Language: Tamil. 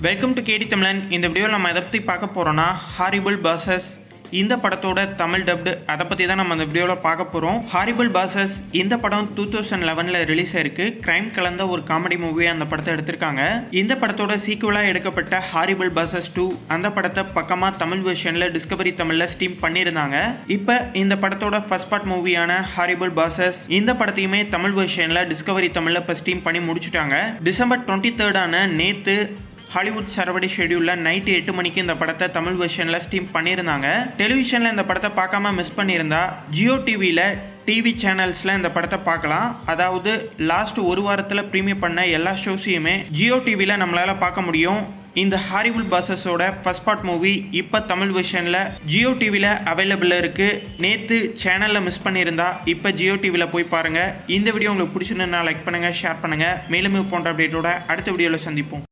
வெல்கம் டு கேடி தமிழன். இந்த வீடியோவில் நம்ம எதை பற்றி பார்க்க போகிறோன்னா ஹாரிபிள் பாசஸ் இந்த படத்தோட தமிழ் டப்டு அதை பற்றி தான் நம்ம இந்த வீடியோவில் பார்க்க போகிறோம். ஹாரிபிள் பாசஸ் இந்த படம் 2011 ரிலீஸ் ஆயிருக்கு. கிரைம் கலந்த ஒரு காமெடி மூவியாக அந்த படத்தை எடுத்திருக்காங்க. இந்த படத்தோட சீக்குவலாக எடுக்கப்பட்ட ஹாரிபிள் பாசஸ் 2 அந்த படத்தை பக்கமாக தமிழ் வெர்ஷனில் டிஸ்கவரி தமிழில் ஸ்ட்ரீம் பண்ணியிருந்தாங்க. இப்போ இந்த படத்தோட ஃபர்ஸ்ட் பார்ட் மூவியான ஹாரிபிள் பாசஸ் இந்த படத்தையுமே தமிழ் வெர்ஷனில் டிஸ்கவரி தமிழில் இப்போ ஸ்ட்ரீம் பண்ணி முடிச்சுட்டாங்க. டிசம்பர் 23 நேற்று ஹாலிவுட் சரவடி ஷெடியூலில் நைட்டு 8 மணிக்கு இந்த படத்தை தமிழ் வெர்ஷனில் ஸ்ட்ரீம் பண்ணியிருந்தாங்க. டெலிவிஷனில் இந்த படத்தை பார்க்காம மிஸ் பண்ணியிருந்தா ஜியோ டிவியில் டிவி சேனல்ஸில் இந்த படத்தை பார்க்கலாம். அதாவது லாஸ்ட் ஒரு வாரத்தில் ப்ரீமியம் பண்ண எல்லா ஷோஸையுமே ஜியோ டிவியில் நம்மளால் பார்க்க முடியும். இந்த ஹாரிபிள் பாசஸோட ஃபர்ஸ்ட் பார்ட் மூவி இப்போ தமிழ் வெர்ஷனில் ஜியோ டிவியில் அவைலபிள் இருக்குது. நேற்று சேனலில் மிஸ் பண்ணியிருந்தா இப்போ ஜியோ டிவியில் போய் பாருங்கள். இந்த வீடியோ உங்களுக்கு பிடிச்சிருந்தா லைக் பண்ணுங்கள், ஷேர் பண்ணுங்கள். மேலும் போன்ற அப்டேட்டோட அடுத்த வீடியோவில் சந்திப்போம்.